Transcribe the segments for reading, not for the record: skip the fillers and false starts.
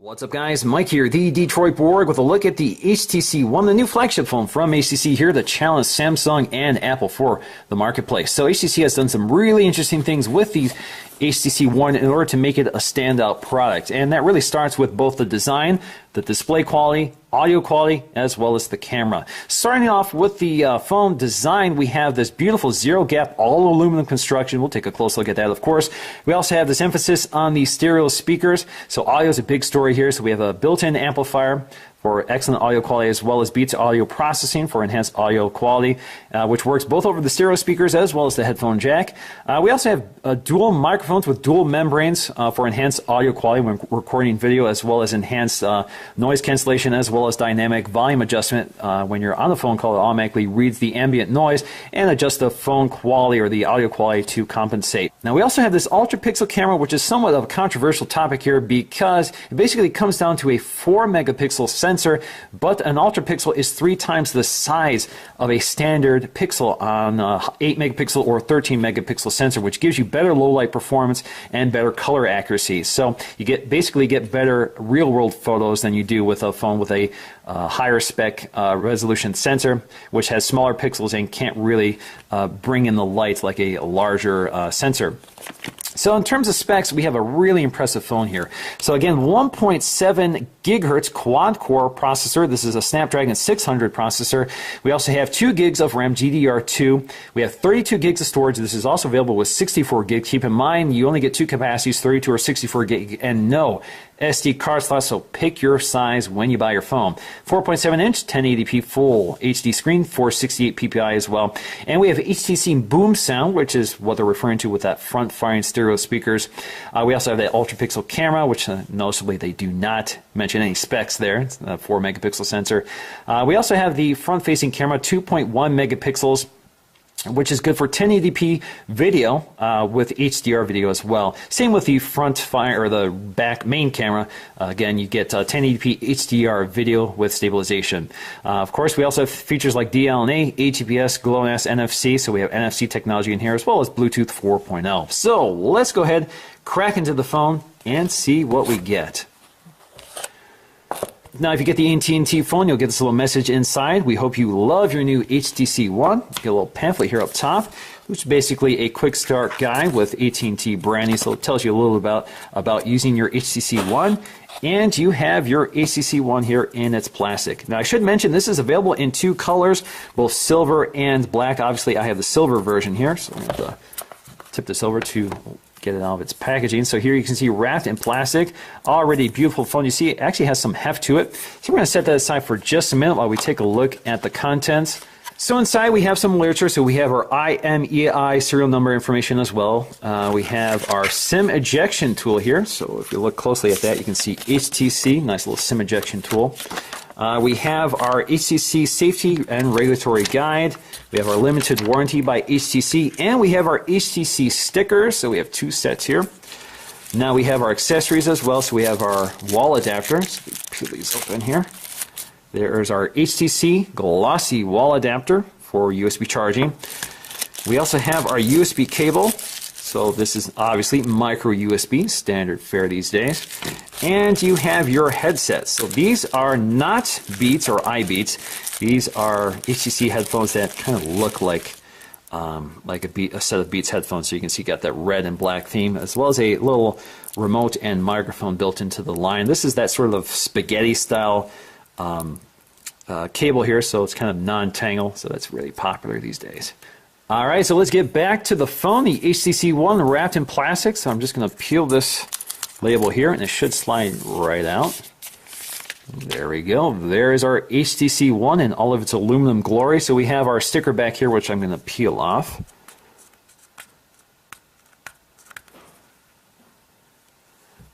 What's up, guys? Mike here, the Detroit Borg, with a look at the HTC One, the new flagship phone from HTC here to challenge Samsung and Apple for the marketplace. So HTC has done some really interesting things with the HTC One in order to make it a standout product. And that really starts with both the design, the display quality, audio quality, as well as the camera. Starting off with the phone design, we have this beautiful zero-gap, all-aluminum construction. We'll take a close look at that, of course. We also have this emphasis on the stereo speakers. So audio is a big story here. So we have a built-in amplifier for excellent audio quality, as well as Beats audio processing for enhanced audio quality, which works both over the stereo speakers as well as the headphone jack. We also have dual microphones with dual membranes for enhanced audio quality when recording video, as well as enhanced noise cancellation, as well as dynamic volume adjustment. When you're on the phone call, it automatically reads the ambient noise and adjusts the phone quality or the audio quality to compensate. Now, we also have this ultra-pixel camera, which is somewhat of a controversial topic here because it basically comes down to a 4-megapixel sensor, but an ultra-pixel is 3 times the size of a standard pixel on 8-megapixel or 13-megapixel sensor, which gives you better low-light performance and better color accuracy. So you basically get better real-world photos than you do with a phone with a higher spec resolution sensor, which has smaller pixels and can't really bring in the light like a larger sensor. So in terms of specs, we have a really impressive phone here. So again, 1.7 gigahertz quad-core processor. This is a Snapdragon 600 processor. We also have 2 gigs of RAM, GDDR2. We have 32 gigs of storage. This is also available with 64 gigs. Keep in mind, you only get 2 capacities, 32 or 64 gig, and no SD card slot, so pick your size when you buy your phone. 4.7-inch, 1080p full HD screen, 468 ppi as well. And we have HTC Boom Sound, which is what they're referring to with that front-firing stereo speakers. We also have that ultra-pixel camera, which noticeably they do not mention any specs there. It's a 4-megapixel sensor. We also have the front-facing camera, 2.1 megapixels, which is good for 1080p video with HDR video as well. Same with the front fire or the back main camera. Again, you get 1080p HDR video with stabilization. Of course, we also have features like DLNA, AGPS, GLONASS, NFC. So we have NFC technology in here, as well as Bluetooth 4.0. So let's go ahead, crack into the phone, and see what we get. Now, if you get the AT&T phone, you'll get this little message inside. We hope you love your new HTC One. You get a little pamphlet here up top, which is basically a quick start guide with AT&T branding. So it tells you a little about using your HTC One. And you have your HTC One here in its plastic. Now, I should mention this is available in 2 colors, both silver and black. Obviously, I have the silver version here, so I'm going to tip this over to get it out of its packaging. So here you can see wrapped in plastic, already beautiful phone. You see it actually has some heft to it. So we're going to set that aside for just a minute while we take a look at the contents. So inside we have some literature. So we have our IMEI serial number information as well. We have our SIM ejection tool here. So if you look closely at that, you can see HTC, nice little SIM ejection tool. We have our HTC Safety and Regulatory Guide. We have our Limited Warranty by HTC, and we have our HTC stickers. So we have 2 sets here. Now we have our accessories as well. So we have our wall adapter. So we peel these open here. There's our HTC glossy wall adapter for USB charging. We also have our USB cable. So this is obviously micro USB, standard fare these days. And you have your headsets. So these are not Beats or iBeats. These are HTC headphones that kind of look like a set of Beats headphones. So you can see you got that red and black theme, as well as a little remote and microphone built into the line. This is that sort of spaghetti style cable here, so it's kind of non-tangle. So that's really popular these days. All right, so let's get back to the phone, the HTC One wrapped in plastic. So I'm just going to peel this label here, and it should slide right out. There we go. There is our HTC One in all of its aluminum glory. So we have our sticker back here, which I'm going to peel off.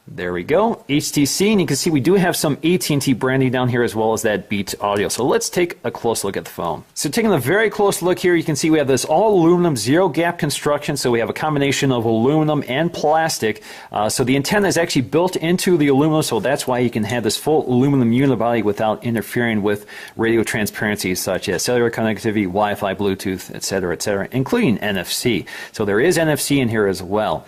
There we go, HTC, and you can see we do have some AT&T branding down here as well as that Beats audio. So let's take a close look at the phone. So taking a very close look here, you can see we have this all aluminum zero gap construction. So we have a combination of aluminum and plastic. So the antenna is actually built into the aluminum, so that's why you can have this full aluminum unibody without interfering with radio transparencies such as cellular connectivity, Wi-Fi, Bluetooth, etc., including NFC. So there is NFC in here as well.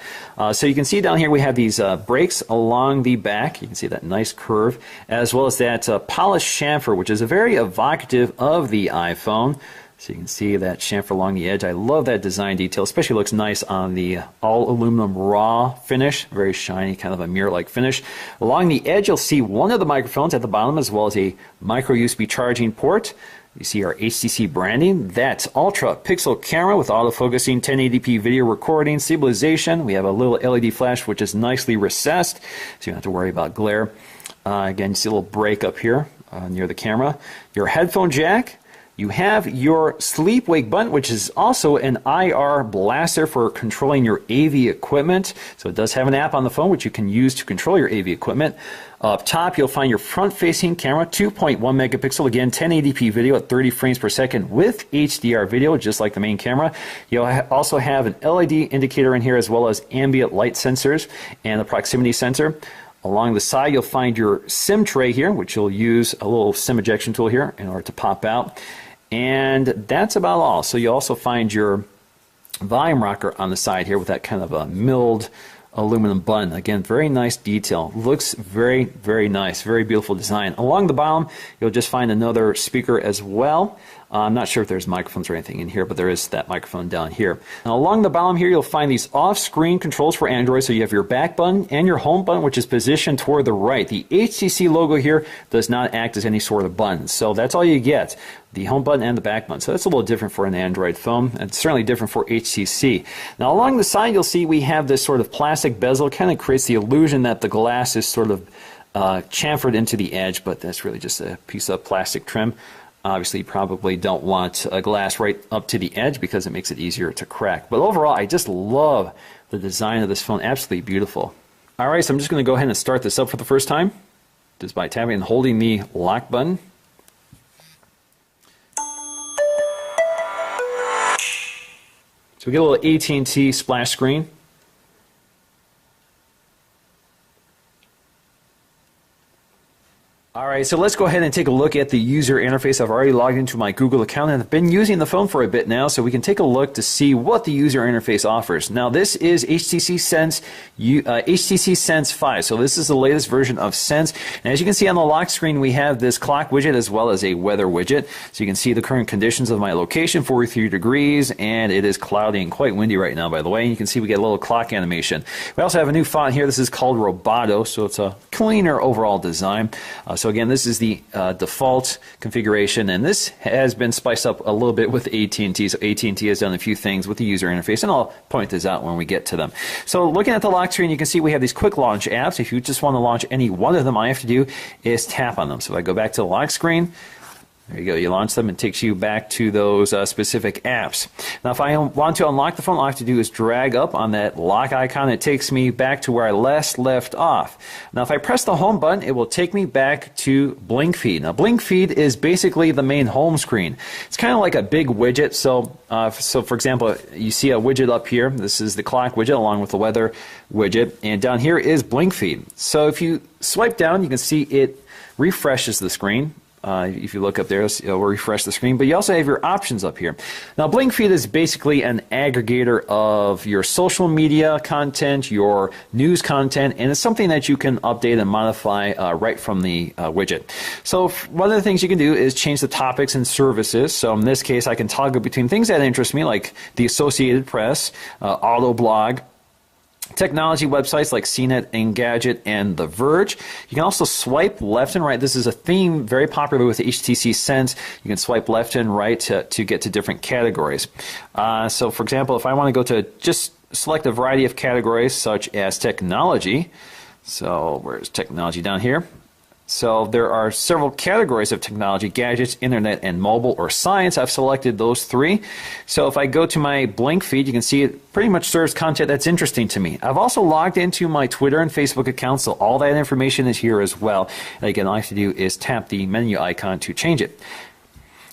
So you can see down here we have these brakes along the back. You can see that nice curve, as well as that polished chamfer, which is a very evocative of the iPhone. So you can see that chamfer along the edge. I love that design detail, especially looks nice on the all aluminum raw finish, very shiny, kind of a mirror-like finish. Along the edge, you'll see one of the microphones at the bottom, as well as a micro USB charging port. You see our HTC branding. That's ultra pixel camera with autofocusing, 1080p video recording, stabilization. We have a little LED flash which is nicely recessed, so you don't have to worry about glare. Again, you see a little break up here near the camera. Your headphone jack. You have your sleep wake button, which is also an IR blaster for controlling your AV equipment. So it does have an app on the phone which you can use to control your AV equipment. Up top, you'll find your front-facing camera, 2.1 megapixel, again, 1080p video at 30 frames per second with HDR video, just like the main camera. You'll also have an LED indicator in here, as well as ambient light sensors and a proximity sensor. Along the side, you'll find your SIM tray here, which you'll use a little SIM ejection tool here in order to pop out. And that's about all. So you also find your volume rocker on the side here with that kind of a milled aluminum button. Again, very nice detail. Looks very, very nice. Very beautiful design. Along the bottom, you'll just find another speaker as well. I'm not sure if there's microphones or anything in here, but there is that microphone down here. Now, along the bottom here, you'll find these off-screen controls for Android. So you have your back button and your home button, which is positioned toward the right. The HTC logo here does not act as any sort of button. So that's all you get, the home button and the back button. So that's a little different for an Android phone, and certainly different for HTC. Now, along the side, you'll see we have this sort of plastic bezel. It kind of creates the illusion that the glass is sort of chamfered into the edge, but that's really just a piece of plastic trim. Obviously, you probably don't want a glass right up to the edge because it makes it easier to crack. But overall, I just love the design of this phone. Absolutely beautiful. All right, so I'm just going to go ahead and start this up for the first time, just by tapping and holding the lock button. So we get a little AT&T splash screen. All right, so let's go ahead and take a look at the user interface. I've already logged into my Google account and I've been using the phone for a bit now, so we can take a look to see what the user interface offers. Now, this is HTC Sense 5, so this is the latest version of Sense. And as you can see on the lock screen, we have this clock widget as well as a weather widget. So you can see the current conditions of my location, 43 degrees, and it is cloudy and quite windy right now, by the way. And you can see we get a little clock animation. We also have a new font here. This is called Roboto, so it's a cleaner overall design. So again, this is the default configuration, and this has been spiced up a little bit with AT&T. So AT&T has done a few things with the user interface, and I'll point this out when we get to them. So looking at the lock screen, you can see we have these quick launch apps. If you just want to launch any one of them, all you have to do is tap on them. So if I go back to the lock screen, there you go, you launch them, and it takes you back to those specific apps. Now, if I want to unlock the phone, all I have to do is drag up on that lock icon. It takes me back to where I last left off. Now, if I press the home button, it will take me back to Blink Feed. Now, Blink Feed is basically the main home screen. It's kind of like a big widget. So for example, you see a widget up here. This is the clock widget along with the weather widget. And down here is Blink Feed. So if you swipe down, you can see it refreshes the screen. If you look up there, it will refresh the screen. But you also have your options up here. Now, Blink Feed is basically an aggregator of your social media content, your news content, and it's something that you can update and modify right from the widget. So one of the things you can do is change the topics and services. So in this case, I can toggle between things that interest me, like the Associated Press, Autoblog, technology websites like CNET, Engadget, and The Verge. You can also swipe left and right. This is a theme very popular with HTC Sense. You can swipe left and right to get to different categories. So for example, if I want to go to just select a variety of categories such as technology. So where's technology down here? So there are several categories of technology: gadgets, internet, and mobile, or science. I've selected those three. So if I go to my Blink Feed, you can see it pretty much serves content that's interesting to me. I've also logged into my Twitter and Facebook accounts, so all that information is here as well. And again, all I have to do is tap the menu icon to change it.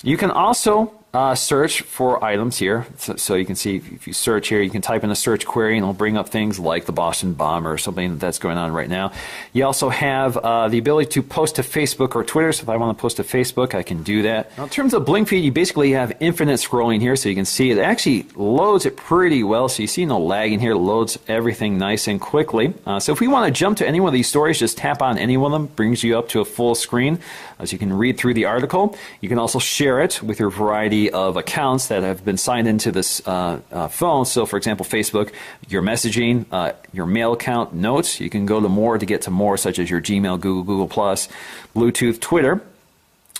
You can also search for items here. So you can see if you search here, you can type in a search query and it'll bring up things like the Boston bomb or something that's going on right now. You also have the ability to post to Facebook or Twitter. So if I want to post to Facebook, I can do that. Now, in terms of blink feed, you basically have infinite scrolling here. So you can see it actually loads it pretty well. So you see no lagging here. It loads everything nice and quickly. So if we want to jump to any one of these stories, just tap on any one of them. Brings you up to a full screen as you can read through the article. You can also share it with your variety of accounts that have been signed into this phone. So for example, Facebook, your messaging, your mail account, notes. You can go to more to get to more, such as your Gmail, Google+, Bluetooth, Twitter.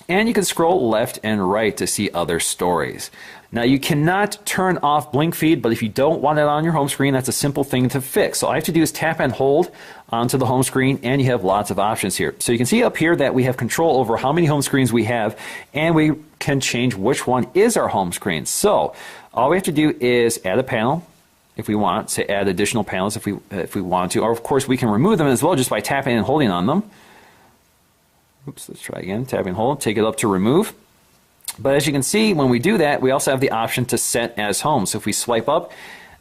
And you can scroll left and right to see other stories. Now, you cannot turn off blink feed, but if you don't want it on your home screen, that's a simple thing to fix. So all I have to do is tap and hold onto the home screen, and you have lots of options here. So you can see up here that we have control over how many home screens we have, and we can change which one is our home screen. So all we have to do is add a panel if we want, to add additional panels if we want to, or of course we can remove them as well just by tapping and holding on them. Oops, let's try again. Tap and hold, take it up to remove. But as you can see, when we do that, we also have the option to set as home. So if we swipe up,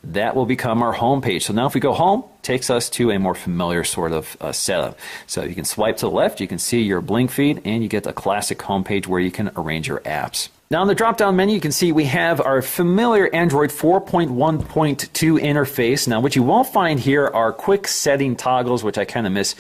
that will become our home page. So now if we go home, it takes us to a more familiar sort of setup. So you can swipe to the left, you can see your blink feed, and you get the classic home page where you can arrange your apps. Now in the drop-down menu, you can see we have our familiar Android 4.1.2 interface. Now what you won't find here are quick setting toggles, which I kind of miss,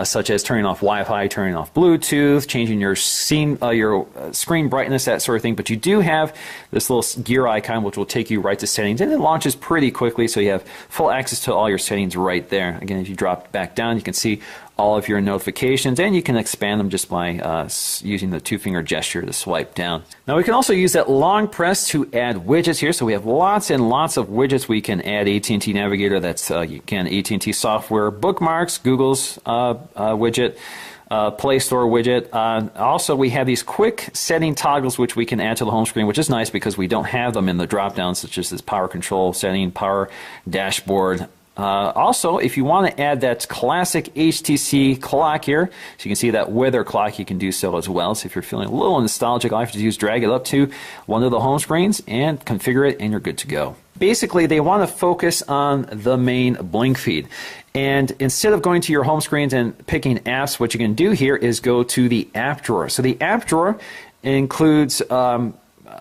such as turning off Wi-Fi, turning off Bluetooth, changing your screen brightness, that sort of thing. But you do have this little gear icon, which will take you right to settings, and it launches pretty quickly, so you have full access to all your settings right there. Again, if you drop back down, you can see all of your notifications, and you can expand them just by using the two-finger gesture to swipe down. Now we can also use that long press to add widgets here. So we have lots and lots of widgets. We can add AT&T Navigator, that's again AT&T software, bookmarks, Google's widget, Play Store widget. Also, we have these quick setting toggles which we can add to the home screen, which is nice because we don't have them in the drop-downs, such as this power control setting, power dashboard. Also, if you want to add that classic HTC clock here, so you can see that weather clock, you can do so as well. So if you're feeling a little nostalgic, all you have to do is drag it up to one of the home screens and configure it, and you're good to go. Basically, they want to focus on the main blink feed. And instead of going to your home screens and picking apps, what you can do here is go to the app drawer. So the app drawer includes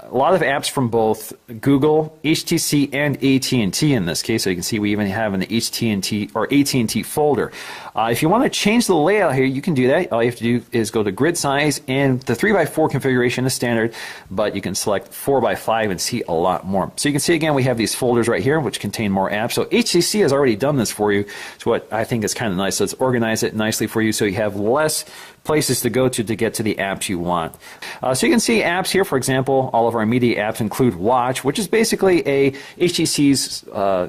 a lot of apps from both Google, HTC, and AT&T in this case. So you can see we even have an AT&T or AT&T folder. If you want to change the layout here, you can do that. All you have to do is go to grid size, and the 3x4 configuration is standard, but you can select 4x5 and see a lot more. So you can see again we have these folders right here which contain more apps. So HTC has already done this for you. So what I think is kind of nice. So it's organized it nicely for you so you have less places to go to get to the apps you want. So you can see apps here. For example, all of our media apps include Watch, which is basically a HTC's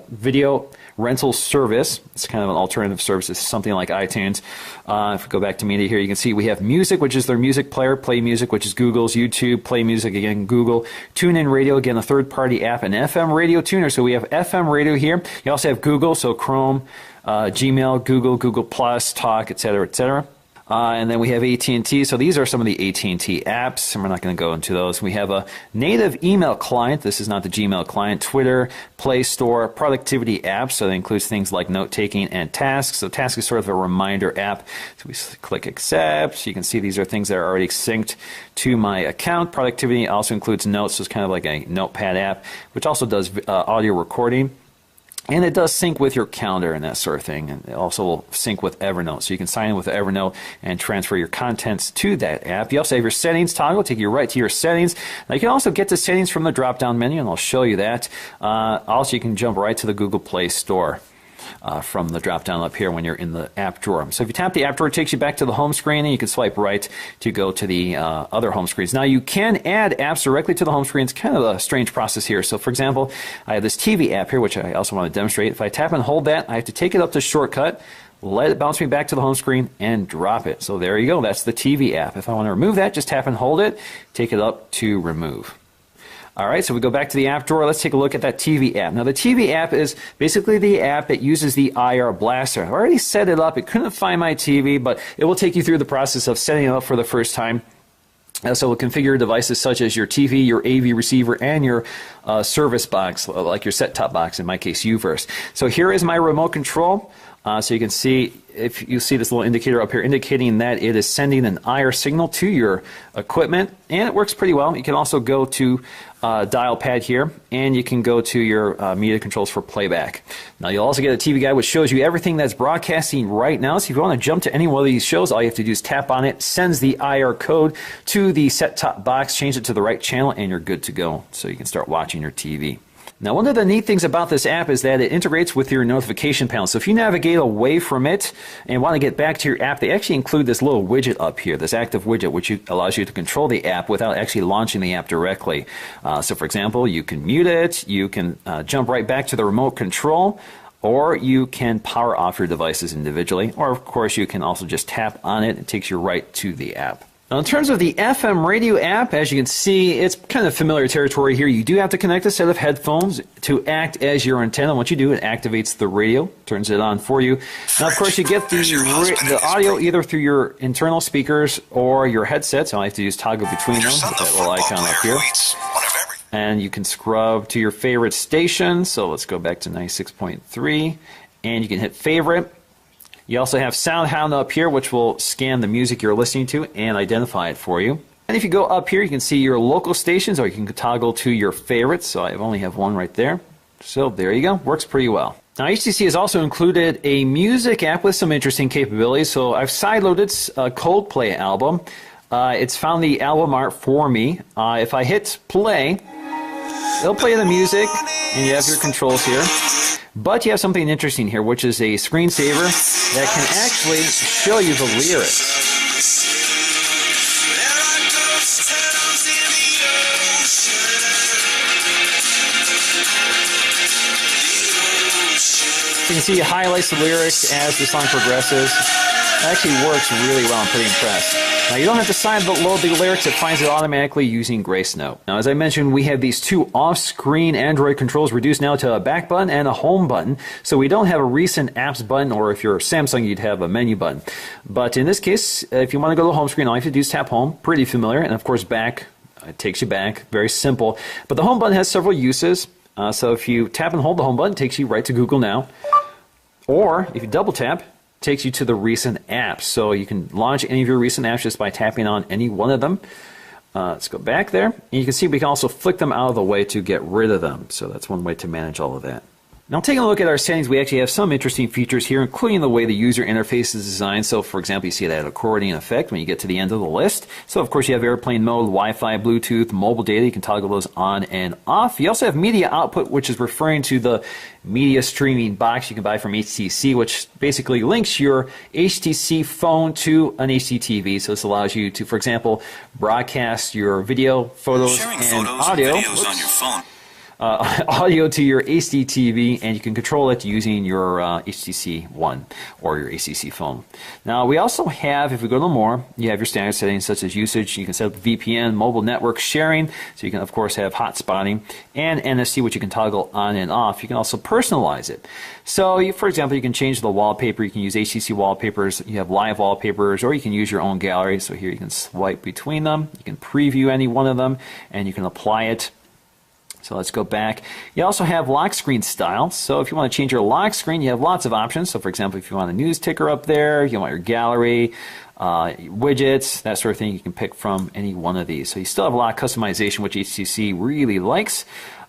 video rental service. It's kind of an alternative service. It's something like iTunes. If we go back to media here, you can see we have Music, which is their music player, Play Music, which is Google's, YouTube, Play Music, again, Google, TuneIn Radio, again, a third-party app, and FM Radio Tuner. So we have FM Radio here. You also have Google, so Chrome, Gmail, Google+, Talk, etc., etc. And then we have AT&T. So these are some of the AT&T apps, and we're not going to go into those. We have a native email client. This is not the Gmail client. Twitter, Play Store, productivity apps. So that includes things like note-taking and tasks. So task is sort of a reminder app. So we click accept. You can see these are things that are already synced to my account. Productivity also includes notes. So it's kind of like a notepad app, which also does audio recording. And it does sync with your calendar and that sort of thing. And it also will sync with Evernote. So you can sign in with Evernote and transfer your contents to that app. You also have your settings toggle, take you right to your settings. Now you can also get to settings from the drop-down menu, and I'll show you that. Also, you can jump right to the Google Play Store from the drop-down up here when you're in the app drawer. So if you tap the app drawer, it takes you back to the home screen, and you can swipe right to go to the other home screens. Now you can add apps directly to the home screen. It's kind of a strange process here. So for example, I have this TV app here, which I also want to demonstrate. If I tap and hold that, I have to take it up to shortcut, let it bounce me back to the home screen, and drop it. So there you go. That's the TV app. If I want to remove that, just tap and hold it, take it up to remove. All right, so we go back to the app drawer. Let's take a look at that TV app. Now, the TV app is basically the app that uses the IR blaster. I already set it up. It couldn't find my TV, but it will take you through the process of setting it up for the first time. So we'll configure devices such as your TV, your AV receiver, and your service box, like your set-top box, in my case, UVerse. So here is my remote control. So you can see, if you see this little indicator up here indicating that it is sending an IR signal to your equipment, and it works pretty well. You can also go to dial pad here, and you can go to your media controls for playback. Now you'll also get a TV guide which shows you everything that's broadcasting right now. So if you want to jump to any one of these shows, all you have to do is tap on it, sends the IR code to the set-top box, change it to the right channel, and you're good to go. So you can start watching your TV. Now, one of the neat things about this app is that it integrates with your notification panel. So if you navigate away from it and want to get back to your app, they actually include this little widget up here, this active widget, which allows you to control the app without actually launching the app directly. So for example, you can mute it, you can jump right back to the remote control, or you can power off your devices individually, or of course you can also just tap on it. It takes you right to the app. Now, in terms of the FM radio app, as you can see, it's kind of familiar territory here. You do have to connect a set of headphones to act as your antenna. Once you do, it activates the radio, turns it on for you. Now, of course, you get the audio either through your internal speakers or your headsets. All you have to do is toggle between them with that little icon up here. And you can scrub to your favorite station. So let's go back to 96.3, and you can hit favorite. You also have SoundHound up here, which will scan the music you're listening to and identify it for you. And if you go up here, you can see your local stations, or you can toggle to your favorites. So I only have one right there. So there you go. Works pretty well. Now, HTC has also included a music app with some interesting capabilities. So I've sideloaded a Coldplay album. It's found the album art for me. If I hit play, it'll play the music, and you have your controls here. But you have something interesting here, which is a screensaver that can actually show you the lyrics. You can see it highlights the lyrics as the song progresses. It actually works really well. I'm pretty impressed. Now, you don't have to sideload the lyrics. It finds it automatically using Grace Note. Now, as I mentioned, we have these two off-screen Android controls reduced now to a back button and a home button. So we don't have a recent apps button, or if you're Samsung, you'd have a menu button. But in this case, if you want to go to the home screen, all you have to do is tap home. Pretty familiar. And of course, back, it takes you back. Very simple. But the home button has several uses. So if you tap and hold the home button, it takes you right to Google Now. Or if you double tap, takes you to the recent apps. So you can launch any of your recent apps just by tapping on any one of them. Let's go back there. And you can see we can also flick them out of the way to get rid of them. So that's one way to manage all of that. Now, taking a look at our settings, we actually have some interesting features here, including the way the user interface is designed. So, for example, you see that accordion effect when you get to the end of the list. So, of course, you have airplane mode, Wi-Fi, Bluetooth, mobile data. You can toggle those on and off. You also have media output, which is referring to the media streaming box you can buy from HTC, which basically links your HTC phone to an HDTV. So this allows you to, for example, broadcast your video, photos, and audio. And videos on your phone. Audio to your HDTV, and you can control it using your HTC One or your HTC phone. Now, we also have, if we go to more, you have your standard settings such as usage. You can set up VPN, mobile network sharing, so you can, of course, have hotspotting, and NFC, which you can toggle on and off. You can also personalize it. So, for example, you can change the wallpaper. You can use HTC wallpapers. You have live wallpapers, or you can use your own gallery. So here you can swipe between them. You can preview any one of them, and you can apply it. So let's go back. You also have lock screen style. So if you want to change your lock screen, you have lots of options. So for example, if you want a news ticker up there, you want your gallery, widgets, that sort of thing, you can pick from any one of these. So you still have a lot of customization, which HTC really likes.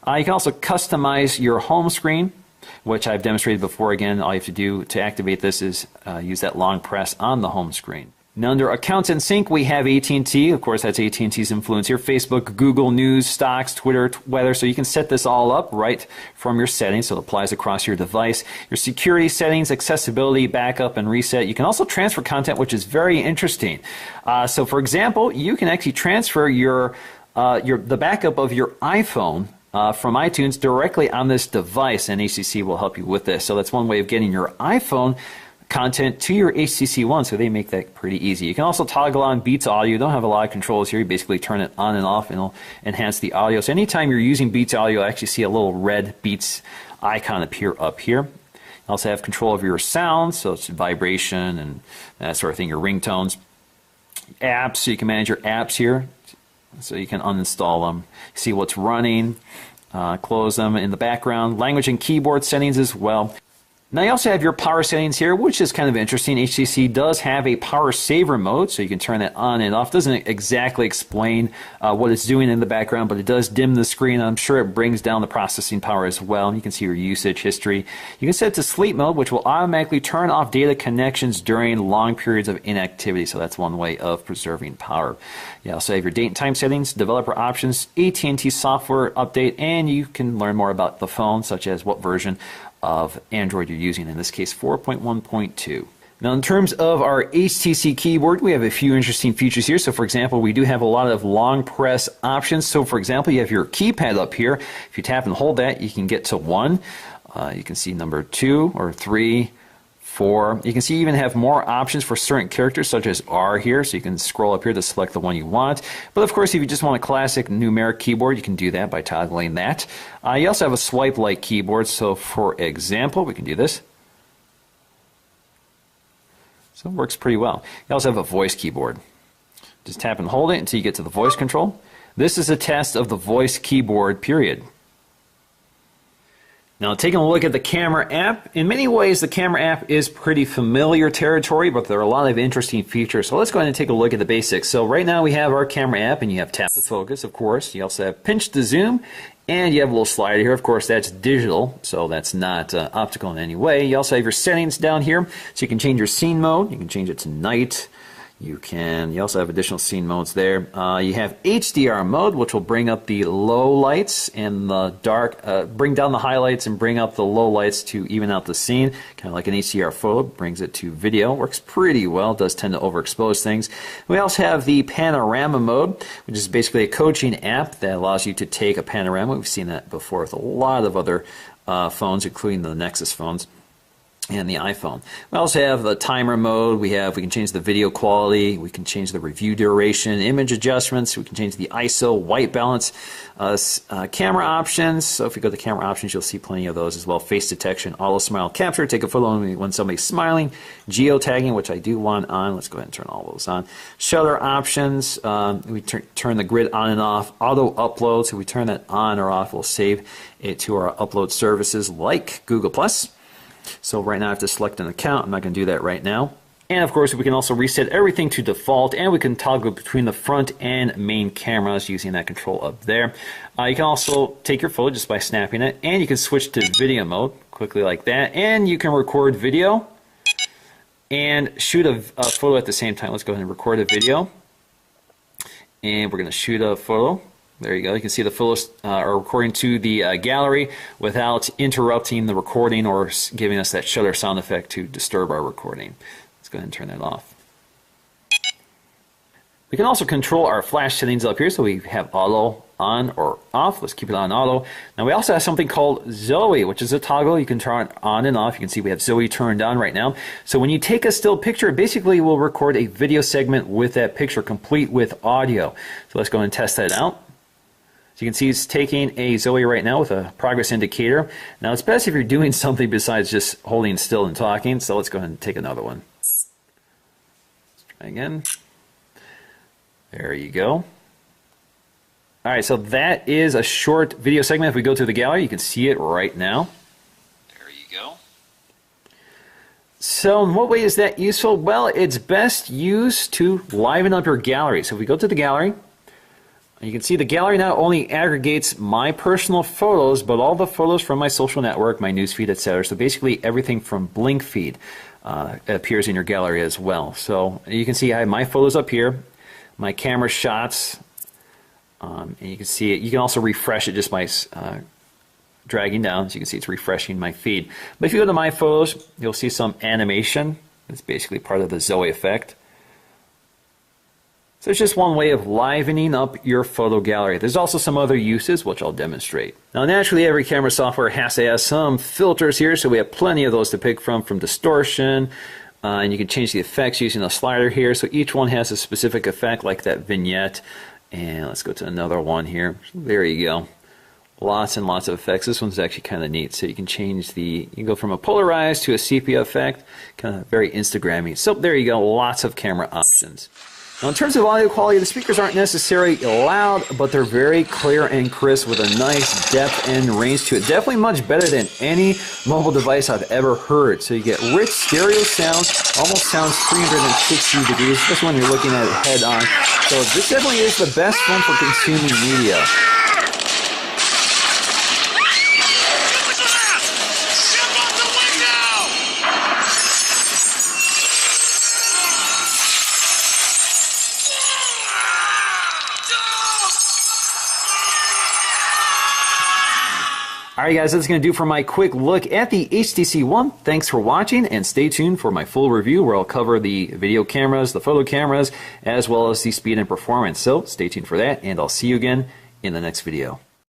You can also customize your home screen, which I've demonstrated before. Again, all you have to do to activate this is use that long press on the home screen. Now, under Accounts and Sync, we have AT&T. Of course, that's AT&T's influence here. Facebook, Google, News, Stocks, Twitter, weather. So you can set this all up right from your settings. So it applies across your device. Your security settings, accessibility, backup, and reset. You can also transfer content, which is very interesting. So, for example, you can actually transfer the backup of your iPhone from iTunes directly on this device, and HTC will help you with this. So that's one way of getting your iPhone content to your HTC One, so they make that pretty easy. You can also toggle on Beats Audio. You don't have a lot of controls here. You basically turn it on and off, and it'll enhance the audio. So anytime you're using Beats Audio, you'll actually see a little red Beats icon appear up here. You also have control of your sound, so it's vibration and that sort of thing, your ringtones. Apps, so you can manage your apps here. So you can uninstall them, see what's running, close them in the background. Language and keyboard settings as well. Now you also have your power settings here, which is kind of interesting. HTC does have a power saver mode, so you can turn that on and off. Doesn't exactly explain what it's doing in the background, but it does dim the screen. I'm sure it brings down the processing power as well. You can see your usage history. You can set it to sleep mode, which will automatically turn off data connections during long periods of inactivity. So that's one way of preserving power. You also have your date and time settings, developer options, AT&T software update, and you can learn more about the phone, such as what version of Android you're using, in this case 4.1.2. Now in terms of our HTC keyboard, we have a few interesting features here. So for example, we do have a lot of long press options. So for example, you have your keypad up here. If you tap and hold that, you can get to 1. You can see number 2 or 3, 4. You can see you even have more options for certain characters such as R here, so you can scroll up here to select the one you want. But of course, if you just want a classic numeric keyboard, you can do that by toggling that. You also have a swipe-like keyboard, so for example, we can do this. So it works pretty well. You also have a voice keyboard. Just tap and hold it until you get to the voice control. This is a test of the voice keyboard, period. Now, taking a look at the camera app, in many ways the camera app is pretty familiar territory, but there are a lot of interesting features. So let's go ahead and take a look at the basics. So right now we have our camera app, and you have tap to focus, of course. You also have pinch to zoom, and you have a little slider here. Of course, that's digital, so that's not optical in any way. You also have your settings down here, so you can change your scene mode. You can change it to night. You also have additional scene modes there. You have HDR mode, which will bring up the low lights and the dark, bring down the highlights and bring up the low lights to even out the scene. Kind of like an HDR photo, brings it to video. Works pretty well, it does tend to overexpose things. We also have the panorama mode, which is basically a coaching app that allows you to take a panorama. We've seen that before with a lot of other phones, including the Nexus phones and the iPhone. We also have the timer mode. We can change the video quality. We can change the review duration, image adjustments. We can change the ISO, white balance, camera options. So if you go to camera options, you'll see plenty of those as well. Face detection, auto smile capture, take a photo when somebody's smiling, geotagging, which I do want on. Let's go ahead and turn all those on. Shutter options. We turn the grid on and off. Auto upload. So we turn that on or off. We'll save it to our upload services like Google+. So right now I have to select an account. I'm not going to do that right now. And of course we can also reset everything to default, and we can toggle between the front and main cameras using that control up there. You can also take your photo just by snapping it, and you can switch to video mode quickly like that, and you can record video and shoot a photo at the same time. Let's go ahead and record a video, and we're going to shoot a photo. There you go. You can see the photos are recording to the gallery without interrupting the recording or giving us that shutter sound effect to disturb our recording. Let's go ahead and turn that off. We can also control our flash settings up here, so we have auto on or off. Let's keep it on auto. Now we also have something called Zoe, which is a toggle you can turn on and off. You can see we have Zoe turned on right now. So when you take a still picture, it basically will record a video segment with that picture, complete with audio. So let's go ahead and test that out. So you can see it's taking a Zoe right now with a progress indicator. Now it's best if you're doing something besides just holding still and talking, so let's go ahead and take another one. Let's try again. There you go. Alright, so that is a short video segment. If we go to the gallery, you can see it right now. There you go. So in what way is that useful? Well, it's best used to liven up your gallery. So if we go to the gallery, you can see the gallery not only aggregates my personal photos, but all the photos from my social network, my newsfeed, etc. So basically everything from Blink feed appears in your gallery as well. So you can see I have my photos up here, my camera shots, and you can see it. You can also refresh it just by dragging down. So you can see it's refreshing my feed. But if you go to my photos, you'll see some animation. It's basically part of the Zoe effect. So it's just one way of livening up your photo gallery. There's also some other uses, which I'll demonstrate. Now naturally every camera software has to have some filters here, so we have plenty of those to pick from distortion, and you can change the effects using a slider here. So each one has a specific effect, like that vignette. And let's go to another one here. There you go. Lots and lots of effects. This one's actually kind of neat. So you can change you can go from a polarized to a sepia effect, kind of very Instagrammy. So there you go, lots of camera options. Now, in terms of audio quality, the speakers aren't necessarily loud, but they're very clear and crisp with a nice depth and range to it. Definitely much better than any mobile device I've ever heard. So you get rich stereo sound, almost sounds 360 degrees, especially when you're looking at it head on. So this definitely is the best phone for consuming media. Alright guys, that's going to do for my quick look at the HTC One. Thanks for watching, and stay tuned for my full review where I'll cover the video cameras, the photo cameras, as well as the speed and performance. So stay tuned for that, and I'll see you again in the next video.